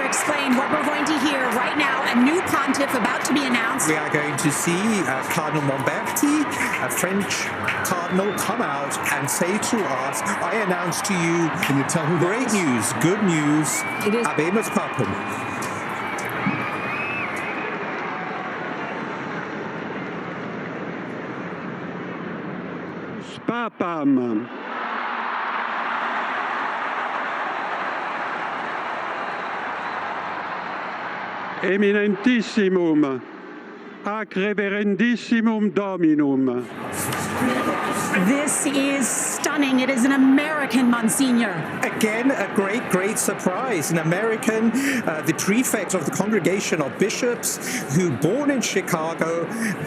explain what we're going to hear right now. A new pontiff about to be announced. We are going to see Cardinal Monberti, a French cardinal, come out and say to us, I announce to you, can you tell who great news, good news, It is Habemus Papam. Papam. Eminentissimum, ac reverendissimum Dominum. This is stunning. It is an American, Monsignor. Again, a great surprise. An American, the prefect of the Congregation of Bishops, who born in Chicago,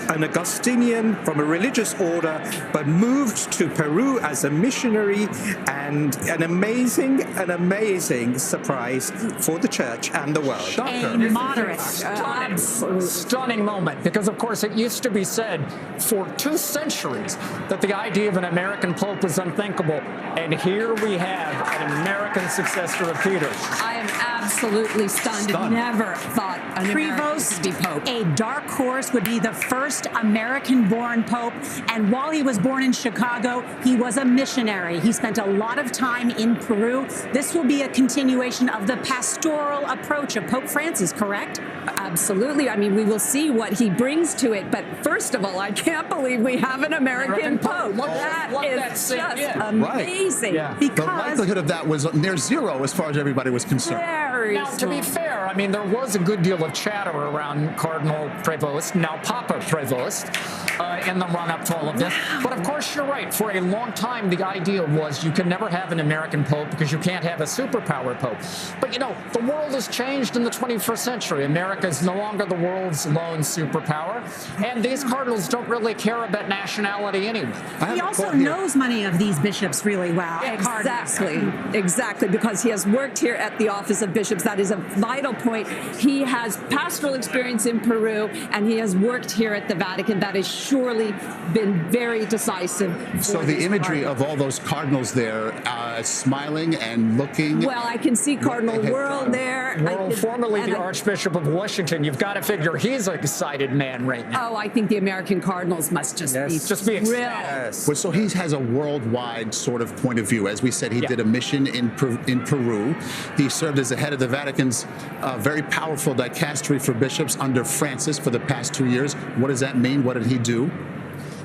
an Augustinian from a religious order, but moved to Peru as a missionary, and an amazing surprise for the church and the world. A moderate. Stunning moment, because of course it used to be said for 2 centuries that the idea of an American pope was unthinkable, and here we have an American successor of Peter. I am absolutely stunned. Never thought an American could be pope. A dark horse, would be the first American-born pope, and while he was born in Chicago, he was a missionary. He spent a lot of time in Peru. This will be a continuation of the pastoral approach of Pope Francis, correct? Absolutely. I mean, we will see what he brings to it. But first of all, I can't believe we have an American pope. That is just amazing. Right. Yeah. The likelihood of that was near zero as far as everybody was concerned. Now, to be fair, I mean, there was a good deal of chatter around Cardinal Prevost, now Papa Prevost, in the run-up to all of this. But of course, you're right. For a long time, the idea was you can never have an American pope because you can't have a superpower pope. But, you know, the world has changed in the 21st century. America is no longer the world's lone superpower. And these cardinals don't really care about nationality anyway. He also knows many of these bishops really well. Exactly, because he has worked here at the Office of Bishops. That is a vital point. He has pastoral experience in Peru, and he has worked here at the Vatican. That has surely been very decisive. So the imagery of all those cardinals there smiling and looking. Well, I can see Cardinal World there. World, formerly the Archbishop of Washington. You've got to figure he's an excited man right now. Oh, I think the American cardinals must just be ecstatic. Yes. Well, so he has a worldwide sort of point of view. As we said, he did a mission in Peru. He served as the head of the Vatican's very powerful dicastery for bishops under Francis for the past 2 years. What does that mean? What did he do?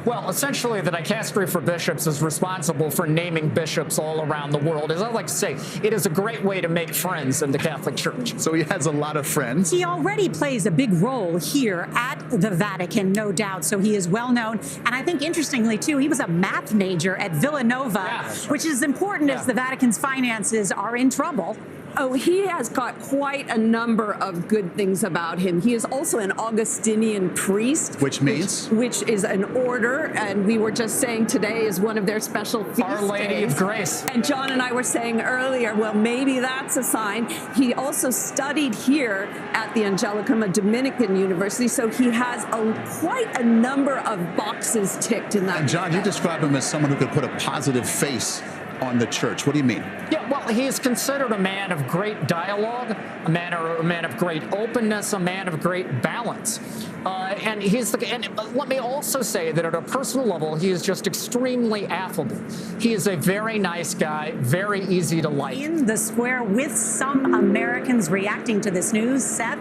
Well, essentially, the dicastery for bishops is responsible for naming bishops all around the world. As I like to say, it is a great way to make friends in the Catholic Church. So he has a lot of friends. He already plays a big role here at the Vatican, no doubt, so he is well known. And I think, interestingly, too, he was a math major at Villanova, which is important as the Vatican's finances are in trouble. Oh, he has got quite a number of good things about him. He is also an Augustinian priest. Which means? Which is an order, and we were just saying today is one of their special feast Our Lady of Grace. And John and I were saying earlier, well, maybe that's a sign. He also studied here at the Angelicum, a Dominican university, so he has quite a number of boxes ticked in that. And John, you describe him as someone who could put a positive face on the church. What do you mean? Yeah, well, he's considered a man of great dialogue, a man of great openness, a man of great balance. And let me also say that at a personal level, he is just extremely affable. He is a very nice guy, very easy to like. In the square with some Americans reacting to this news, Seth?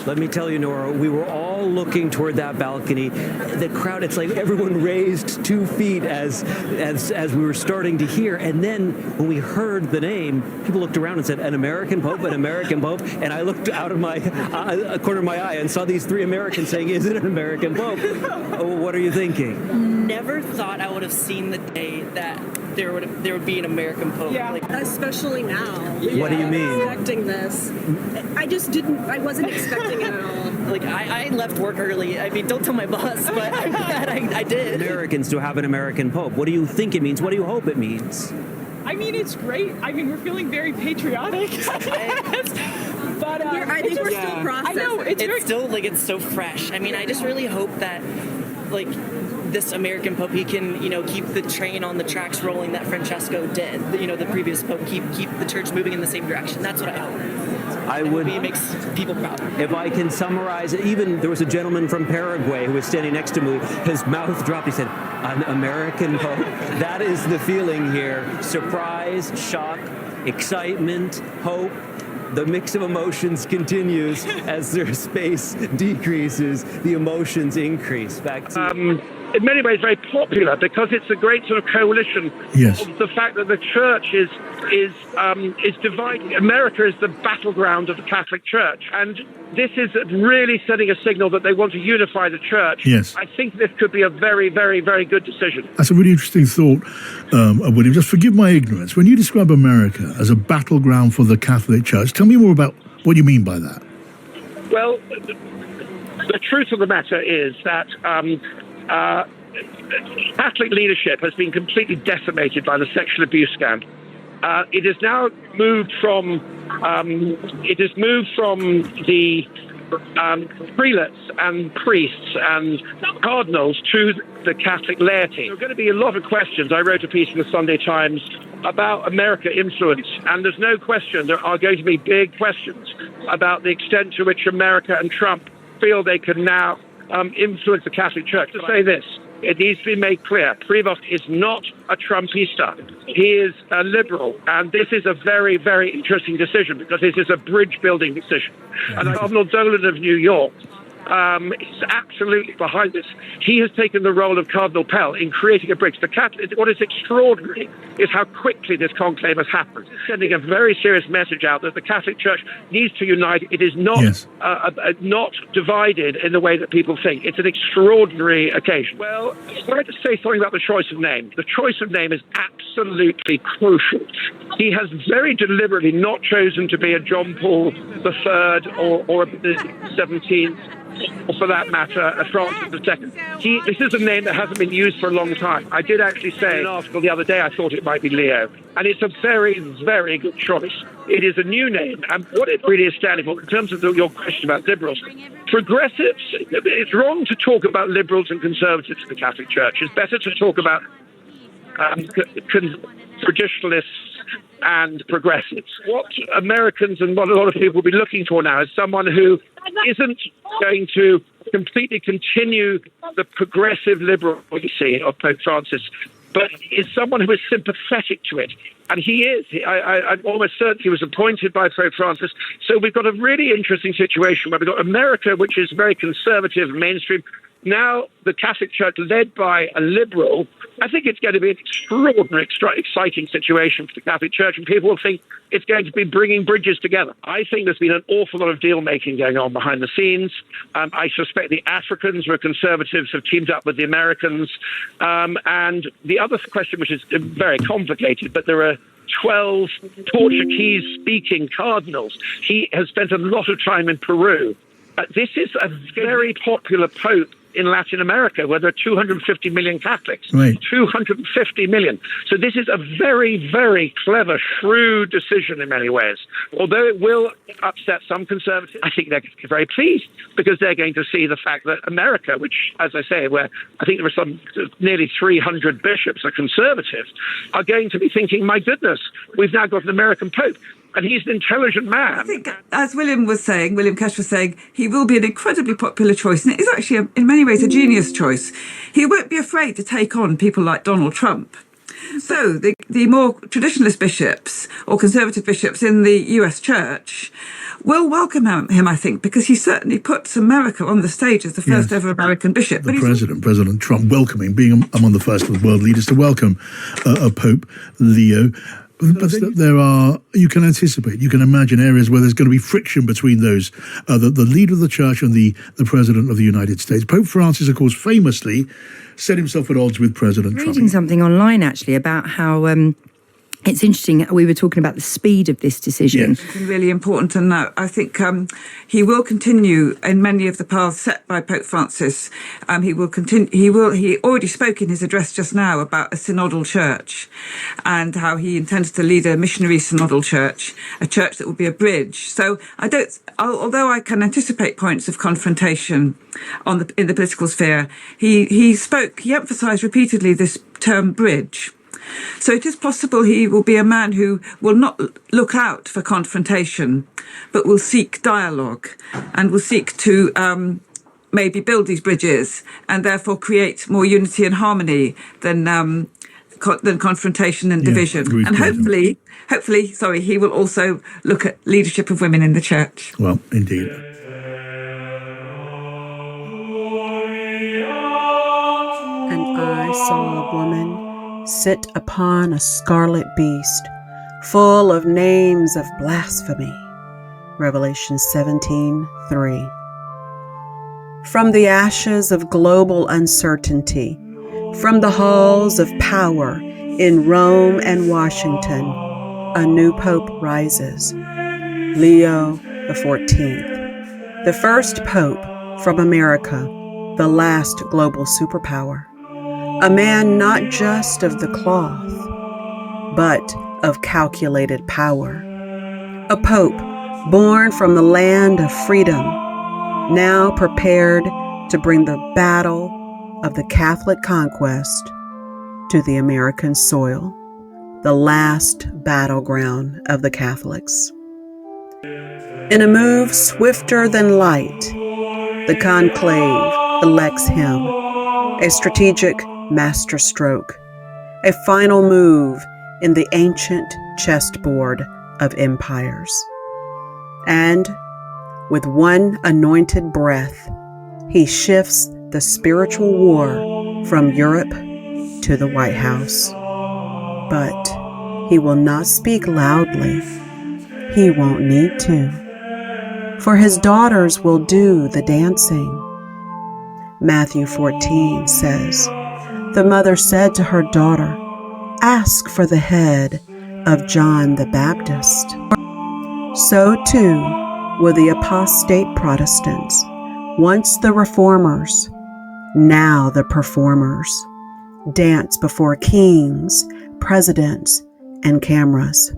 Let me tell you, Nora, we were all looking toward that balcony. The crowd, it's like everyone raised 2 feet as we were starting to hear. And then when we heard the name, people looked around and said, an American Pope, an American Pope. And I looked out of my corner of my eye and saw these 3 Americans saying, is it an American Pope? What are you thinking? Never thought I would have seen the day that there would be an American Pope. Yeah, especially now. What do you mean? Expecting this. I wasn't expecting it at all. Like, I left work early. I mean, don't tell my boss, but I'm glad I did. Americans to have an American Pope. What do you think it means? What do you hope it means? I mean, it's great. I mean, we're feeling very patriotic. But I think we're still processing. I know, it's still, like, it's so fresh. I mean, I just really hope that, like, this American Pope, he can, keep the train on the tracks rolling that Francesco did. The previous Pope, keep the church moving in the same direction. That's what I hope. It makes people proud. If I can summarize it, even there was a gentleman from Paraguay who was standing next to me. His mouth dropped. He said, "An American Pope." That is the feeling here: surprise, shock, excitement, hope. The mix of emotions continues as their space decreases. The emotions increase. Back to in many ways very popular because it's a great sort of coalition of the fact that the church is divided. America is the battleground of the Catholic Church, and this is really sending a signal that they want to unify the church. Yes. I think this could be a very, very, very good decision. That's a really interesting thought, William. Just forgive my ignorance. When you describe America as a battleground for the Catholic Church, tell me more about what you mean by that. Well, the truth of the matter is that Catholic leadership has been completely decimated by the sexual abuse scandal. It has now moved from the prelates and priests and cardinals to the Catholic laity. There are going to be a lot of questions. I wrote a piece in the Sunday Times about America influence, and there's no question there are going to be big questions about the extent to which America and Trump feel they can now influence the Catholic Church. To say this, it needs to be made clear, Prevost is not a Trumpista. He is a liberal, and this is a very, very interesting decision because this is a bridge-building decision. And Cardinal Dolan of New York is absolutely behind this. He has taken the role of Cardinal Pell in creating a bridge. What is extraordinary is how quickly this conclave has happened. It's sending a very serious message out that the Catholic Church needs to unite. It is not not divided in the way that people think. It's an extraordinary occasion. Well, I'd like to say something about the choice of name. The choice of name is absolutely crucial. He has very deliberately not chosen to be a John Paul III or a 17th, or for that matter, a Francis II. This is a name that hasn't been used for a long time. I did actually say in an article the other day I thought it might be Leo, and it's a very, very good choice. It is a new name, and what it really is standing for, in terms of your question about liberals, progressives, it's wrong to talk about liberals and conservatives in the Catholic Church. It's better to talk about traditionalists and progressives. What Americans and what a lot of people will be looking for now is someone who isn't going to completely continue the progressive liberal policy of Pope Francis, but is someone who is sympathetic to it. And he is. I'm almost certain he was appointed by Pope Francis. So we've got a really interesting situation where we've got America, which is very conservative and mainstream. Now the Catholic Church led by a liberal. I think it's going to be an extraordinary, exciting situation for the Catholic Church, and people will think it's going to be bringing bridges together. I think there's been an awful lot of deal-making going on behind the scenes. I suspect the Africans, where conservatives have teamed up with the Americans. And the other question, which is very complicated, but there are 12 Portuguese-speaking cardinals. He has spent a lot of time in Peru. This is a very popular pope in Latin America, where there are 250 million Catholics. Right. 250 million. So this is a very, very clever, shrewd decision in many ways. Although it will upset some conservatives, I think they're very pleased because they're going to see the fact that America, which, as I say, where I think there are some nearly 300 bishops are conservatives, are going to be thinking, my goodness, we've now got an American pope. And he's an intelligent man. I think, as William Cash was saying, he will be an incredibly popular choice. And it is actually, in many ways, a genius choice. He won't be afraid to take on people like Donald Trump. So the more traditionalist bishops or conservative bishops in the US church will welcome him, I think, because he certainly puts America on the stage as the first ever American bishop. President Trump welcoming, being among the first of the world leaders to welcome Pope Leo. But there are, you can anticipate, you can imagine areas where there's going to be friction between those, the leader of the church and the president of the United States. Pope Francis, of course, famously set himself at odds with President Trump. Reading something online, actually, about how it's interesting, we were talking about the speed of this decision. Yes. It's really important to note. I think he will continue in many of the paths set by Pope Francis. He will continue. He already spoke in his address just now about a synodal church, and how he intends to lead a missionary synodal church, a church that will be a bridge. So although I can anticipate points of confrontation in the political sphere, he emphasised repeatedly this term bridge. So it is possible he will be a man who will not look out for confrontation, but will seek dialogue and will seek to maybe build these bridges and therefore create more unity and harmony than confrontation and division. And hopefully, he will also look at leadership of women in the church. Well, indeed. And I saw a woman sit upon a scarlet beast, full of names of blasphemy. Revelation 17:3. From the ashes of global uncertainty, from the halls of power in Rome and Washington, a new pope rises. Leo XIV, the first pope from America, the last global superpower. A man not just of the cloth, but of calculated power. A pope born from the land of freedom, now prepared to bring the battle of the Catholic conquest to the American soil, the last battleground of the Catholics. In a move swifter than light, the conclave elects him, a strategic masterstroke, a final move in the ancient chessboard of empires. And with one anointed breath, he shifts the spiritual war from Europe to the White House. But he will not speak loudly. He won't need to, for his daughters will do the dancing. Matthew 14 says, the mother said to her daughter, ask for the head of John the Baptist. So too will the apostate Protestants, once the reformers, now the performers, dance before kings, presidents, and cameras.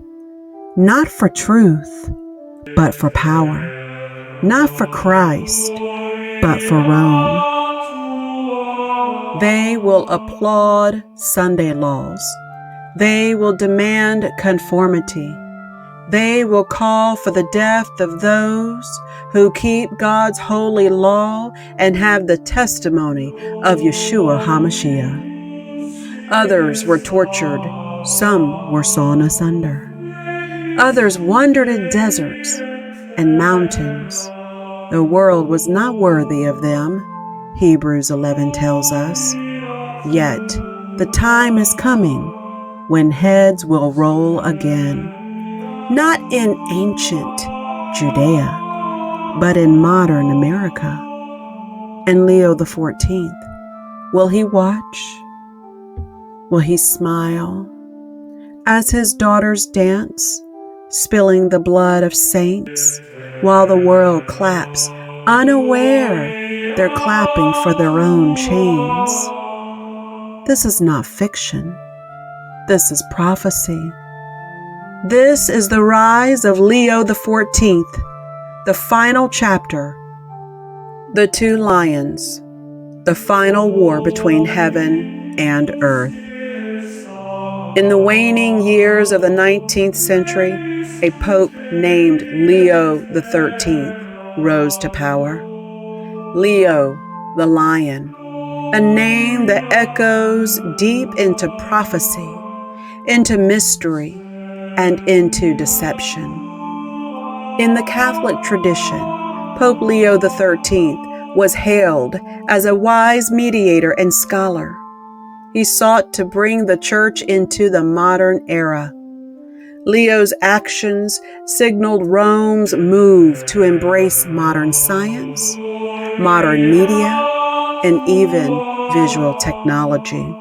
Not for truth, but for power. Not for Christ, but for Rome. They will applaud Sunday laws. They will demand conformity. They will call for the death of those who keep God's holy law and have the testimony of Yeshua HaMashiach. Others were tortured. Some were sawn asunder. Others wandered in deserts and mountains. The world was not worthy of them, Hebrews 11 tells us. Yet the time is coming when heads will roll again, not in ancient Judea, but in modern America. And Leo XIV, will he watch? Will he smile as his daughters dance, spilling the blood of saints, while the world claps, unaware they're clapping for their own chains? This is not fiction. This is prophecy. This is the rise of Leo XIV, the final chapter, the two lions, the final war between heaven and earth. In the waning years of the 19th century, a pope named Leo XIII rose to power. Leo, the lion, a name that echoes deep into prophecy, into mystery, and into deception. In the Catholic tradition, Pope Leo XIII was hailed as a wise mediator and scholar. He sought to bring the church into the modern era. Leo's actions signaled Rome's move to embrace modern science, modern media, and even visual technology,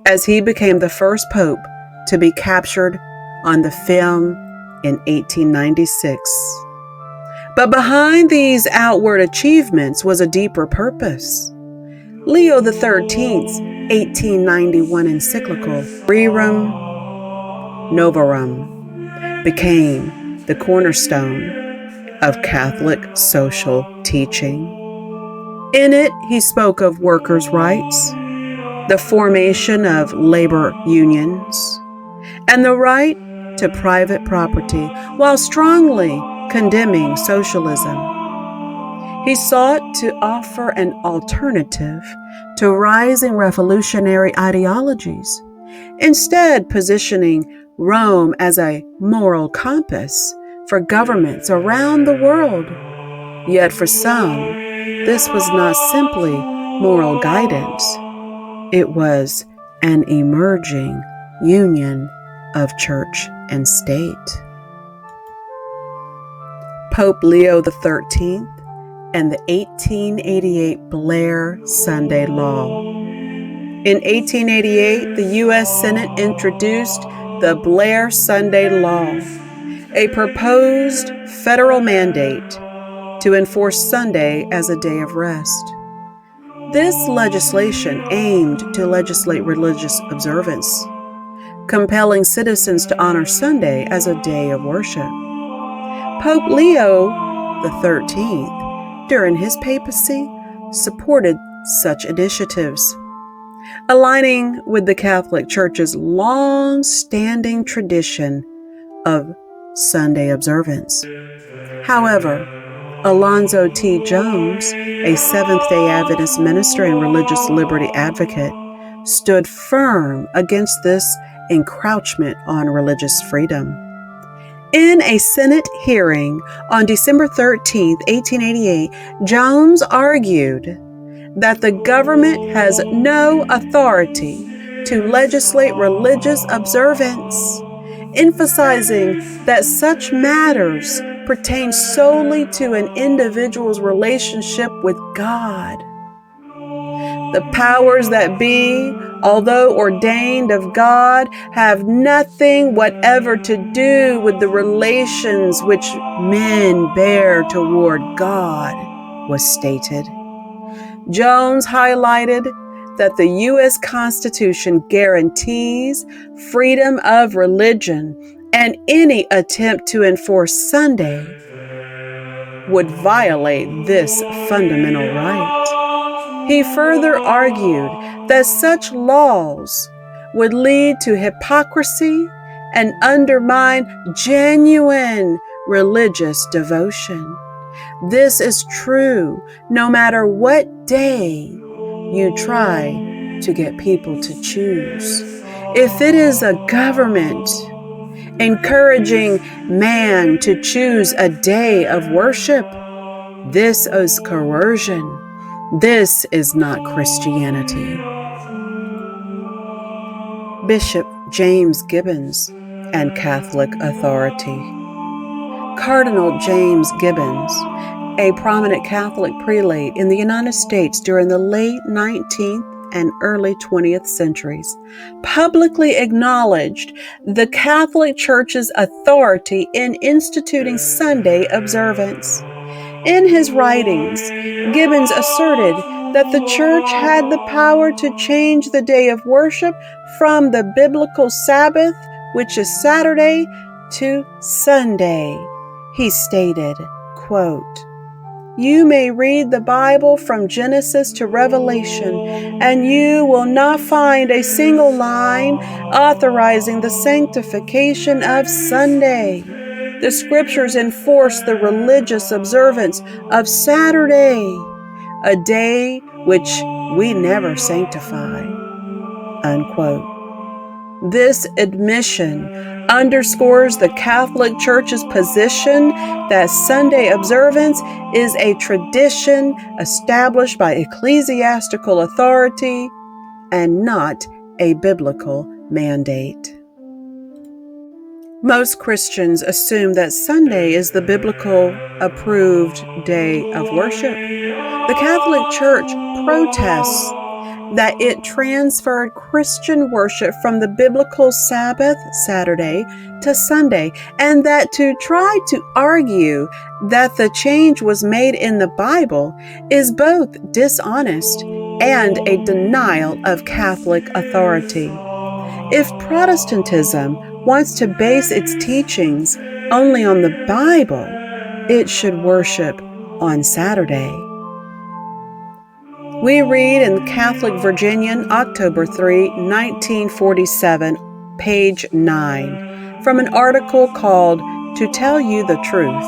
as he became the first pope to be captured on the film in 1896. But behind these outward achievements was a deeper purpose. Leo XIII's 1891 encyclical, Rerum Novarum, became the cornerstone of Catholic social teaching. In it, he spoke of workers' rights, the formation of labor unions, and the right to private property, while strongly condemning socialism. He sought to offer an alternative to rising revolutionary ideologies, instead positioning Rome as a moral compass for governments around the world. Yet for some, this was not simply moral guidance. It was an emerging union of church and state. Pope Leo XIII and the 1888 Blair Sunday Law. In 1888, the U.S. Senate introduced the Blair Sunday Law, a proposed federal mandate to enforce Sunday as a day of rest. This legislation aimed to legislate religious observance, compelling citizens to honor Sunday as a day of worship. Pope Leo XIII, during his papacy, supported such initiatives, aligning with the Catholic Church's long-standing tradition of Sunday observance. However, Alonzo T. Jones, a Seventh-day Adventist minister and religious liberty advocate, stood firm against this encroachment on religious freedom. In a Senate hearing on December 13, 1888, Jones argued that the government has no authority to legislate religious observance, emphasizing that such matters pertain solely to an individual's relationship with God. The powers that be, although ordained of God, have nothing whatever to do with the relations which men bear toward God, was stated. Jones highlighted that the U.S. Constitution guarantees freedom of religion, and any attempt to enforce Sunday would violate this fundamental right. He further argued that such laws would lead to hypocrisy and undermine genuine religious devotion. This is true no matter what day you try to get people to choose. If it is a government encouraging man to choose a day of worship, this is coercion. This is not Christianity. Bishop James Gibbons and Catholic authority. Cardinal James Gibbons, a prominent Catholic prelate in the United States during the late 19th and early 20th centuries, publicly acknowledged the Catholic Church's authority in instituting Sunday observance. In his writings, Gibbons asserted that the Church had the power to change the day of worship from the biblical Sabbath, which is Saturday, to Sunday. He stated, quote, "You may read the Bible from Genesis to Revelation, and you will not find a single line authorizing the sanctification of Sunday. The scriptures enforce the religious observance of Saturday, a day which we never sanctify." Unquote. This admission underscores the Catholic Church's position that Sunday observance is a tradition established by ecclesiastical authority and not a biblical mandate. Most Christians assume that Sunday is the biblical approved day of worship. The Catholic Church protests that it transferred Christian worship from the biblical Sabbath, Saturday, to Sunday, and that to try to argue that the change was made in the Bible is both dishonest and a denial of Catholic authority. If Protestantism wants to base its teachings only on the Bible, it should worship on Saturday. We read in Catholic Virginian, October 3, 1947, page 9, from an article called "To Tell You the Truth."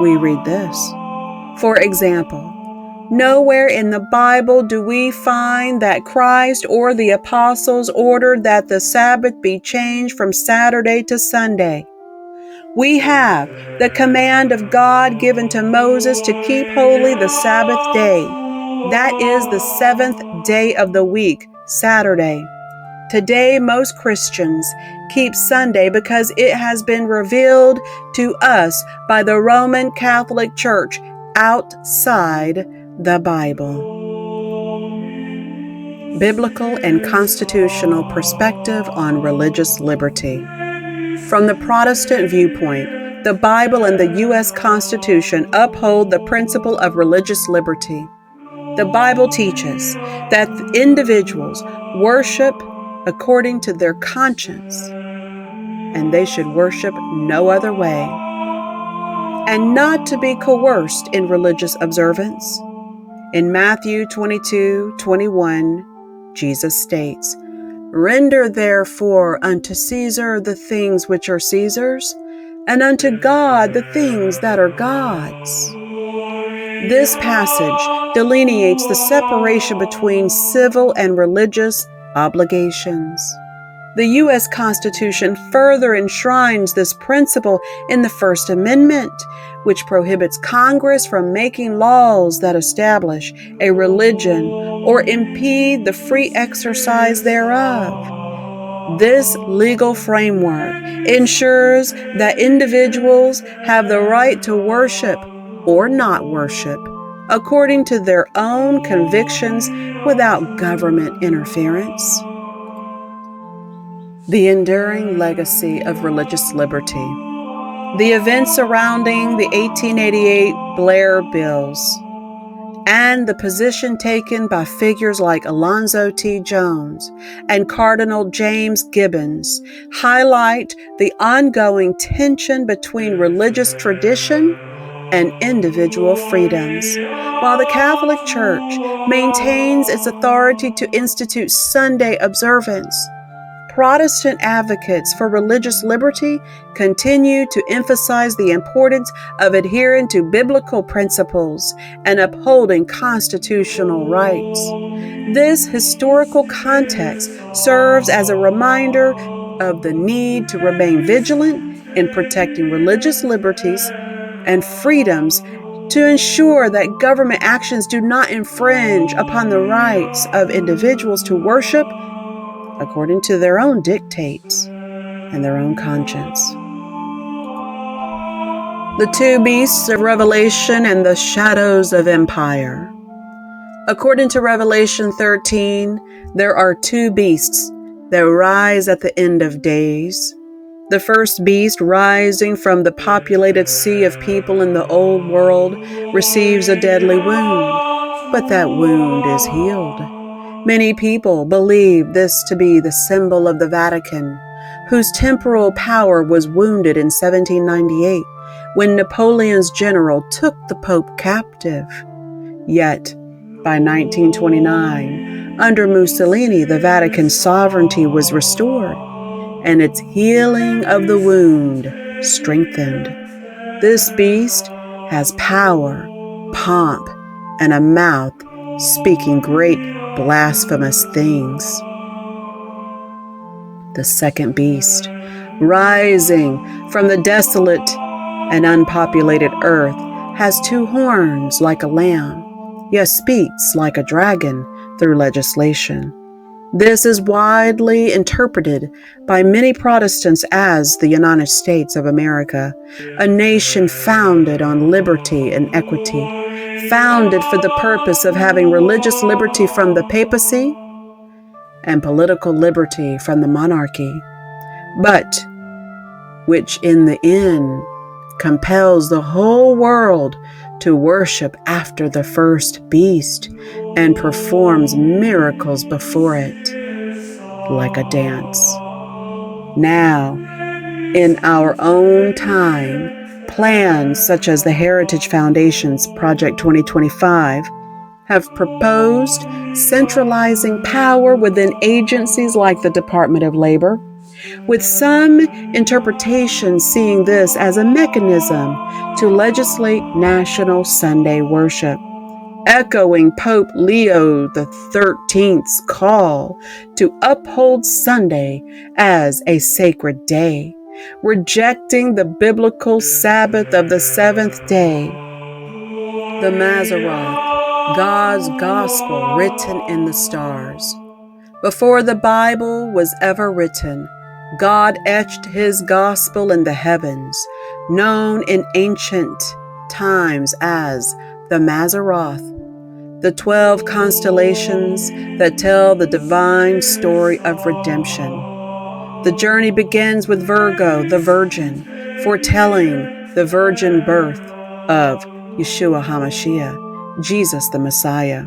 We read this. For example, nowhere in the Bible do we find that Christ or the apostles ordered that the Sabbath be changed from Saturday to Sunday. We have the command of God given to Moses to keep holy the Sabbath day. That is the seventh day of the week, Saturday. Today, most Christians keep Sunday because it has been revealed to us by the Roman Catholic Church outside the Bible. Biblical and constitutional perspective on religious liberty. From the Protestant viewpoint, the Bible and the U.S. Constitution uphold the principle of religious liberty. The Bible teaches that individuals worship according to their conscience, and they should worship no other way, and not to be coerced in religious observance. In Matthew 22:21, Jesus states, "Render therefore unto Caesar the things which are Caesar's, and unto God the things that are God's." This passage delineates the separation between civil and religious obligations. The U.S. Constitution further enshrines this principle in the First Amendment, which prohibits Congress from making laws that establish a religion or impede the free exercise thereof. This legal framework ensures that individuals have the right to worship or not worship according to their own convictions without government interference. The enduring legacy of religious liberty. The events surrounding the 1888 Blair Bills and the position taken by figures like Alonzo T. Jones and Cardinal James Gibbons highlight the ongoing tension between religious tradition and individual freedoms. While the Catholic Church maintains its authority to institute Sunday observance, Protestant advocates for religious liberty continue to emphasize the importance of adhering to biblical principles and upholding constitutional rights. This historical context serves as a reminder of the need to remain vigilant in protecting religious liberties and freedoms to ensure that government actions do not infringe upon the rights of individuals to worship according to their own dictates and their own conscience. The two beasts of Revelation and the shadows of empire. According to Revelation 13, there are two beasts that rise at the end of days. The first beast, rising from the populated sea of people in the old world, receives a deadly wound, but that wound is healed. Many people believe this to be the symbol of the Vatican, whose temporal power was wounded in 1798 when Napoleon's general took the Pope captive. Yet, by 1929, under Mussolini, the Vatican's sovereignty was restored, and its healing of the wound strengthened. This beast has power, pomp, and a mouth speaking great blasphemous things. The second beast, rising from the desolate and unpopulated earth, has two horns like a lamb, yet speaks like a dragon through legislation. This is widely interpreted by many Protestants as the United States of America, a nation founded on liberty and equity, founded for the purpose of having religious liberty from the papacy and political liberty from the monarchy, but which in the end compels the whole world to worship after the first beast and performs miracles before it like a dance. Now, in our own time, plans such as the Heritage Foundation's Project 2025 have proposed centralizing power within agencies like the Department of Labor, with some interpretations seeing this as a mechanism to legislate national Sunday worship, echoing Pope Leo XIII's call to uphold Sunday as a sacred day, rejecting the biblical Sabbath of the seventh day. The Maseroth, God's gospel written in the stars. Before the Bible was ever written, God etched his gospel in the heavens, known in ancient times as the Maseroth, the 12 constellations that tell the divine story of redemption. The journey begins with Virgo, the Virgin, foretelling the virgin birth of Yeshua HaMashiach, Jesus the Messiah.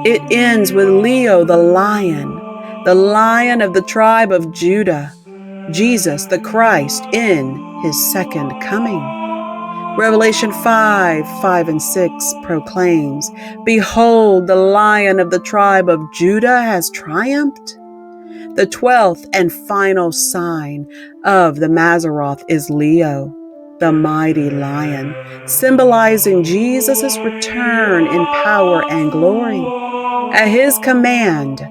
It ends with Leo the lion of the tribe of Judah, Jesus the Christ in his second coming. Revelation 5 and 6 proclaims, "Behold, the Lion of the tribe of Judah has triumphed." The 12th and final sign of the Maseroth is Leo, the mighty lion, symbolizing Jesus' return in power and glory. At his command,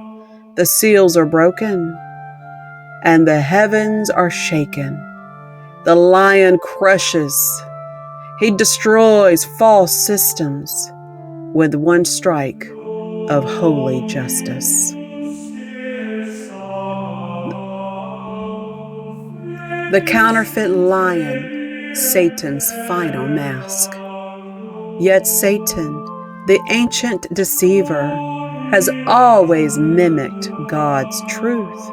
the seals are broken and the heavens are shaken. The lion crushes. He destroys false systems with one strike of holy justice. The counterfeit lion, Satan's final mask. Yet Satan, the ancient deceiver, has always mimicked God's truth.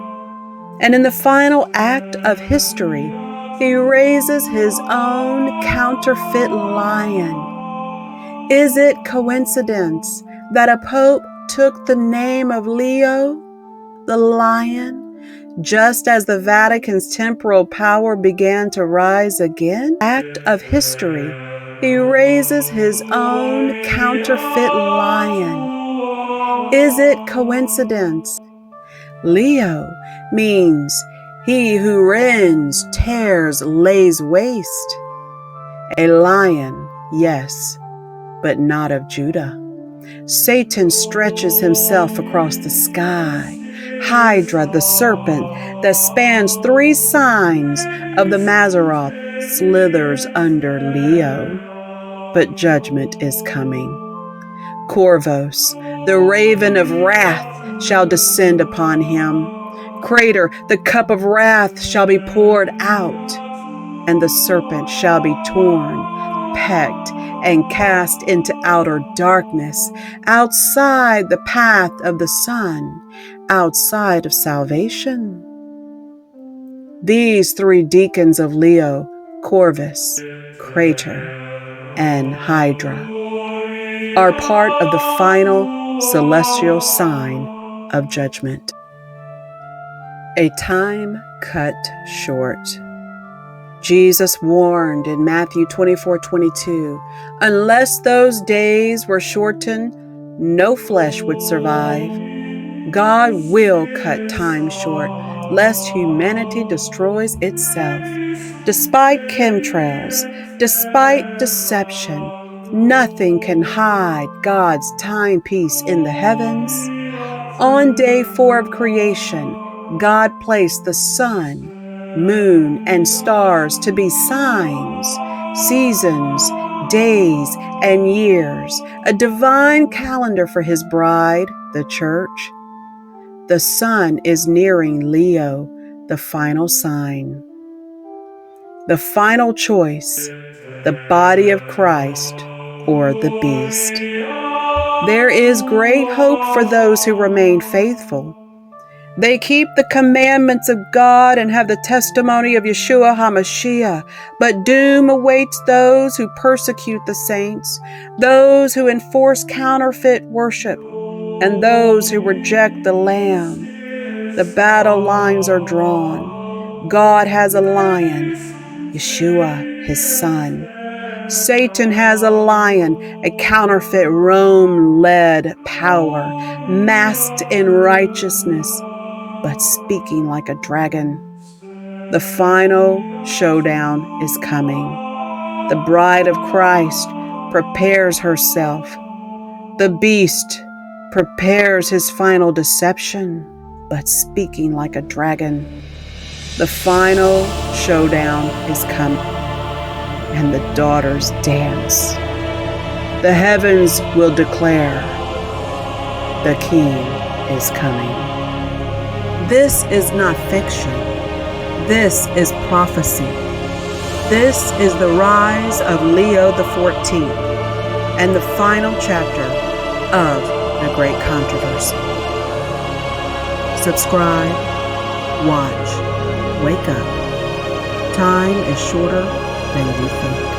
And in the final act of history, he raises his own counterfeit lion. Is it coincidence that a pope took the name of Leo, the lion, just as the Vatican's temporal power began to rise again? Act of history, he raises his own counterfeit lion. Is it coincidence? Leo means he who rends, tears, lays waste. A lion, yes, but not of Judah. Satan stretches himself across the sky. Hydra, the serpent that spans 3 signs of the Maseroth, slithers under Leo. But judgment is coming. Corvus, the raven of wrath, shall descend upon him. Crater, the cup of wrath shall be poured out, and the serpent shall be torn, pecked, and cast into outer darkness, outside the path of the sun, outside of salvation. These 3 deacons of Leo, Corvus, Crater, and Hydra, are part of the final celestial sign of judgment. A time cut short. Jesus warned in Matthew 24:22, unless those days were shortened, no flesh would survive. God will cut time short, lest humanity destroys itself. Despite chemtrails, despite deception, nothing can hide God's timepiece in the heavens. On day 4 of creation, God placed the sun, moon, and stars to be signs, seasons, days, and years, a divine calendar for his bride, the church. The sun is nearing Leo, the final sign. The final choice, the body of Christ or the beast. There is great hope for those who remain faithful. They keep the commandments of God and have the testimony of Yeshua HaMashiach, but doom awaits those who persecute the saints, those who enforce counterfeit worship, and those who reject the Lamb. The battle lines are drawn. God has a lion, Yeshua, his son. Satan has a lion, a counterfeit Rome-led power, masked in righteousness, but speaking like a dragon. The final showdown is coming. The bride of Christ prepares herself. The beast prepares his final deception, but speaking like a dragon. The final showdown is coming, and the daughters dance. The heavens will declare, the King is coming. This is not fiction. This is prophecy. This is the rise of Leo XIV and the final chapter of the Great Controversy. Subscribe, watch, wake up. Time is shorter than you think.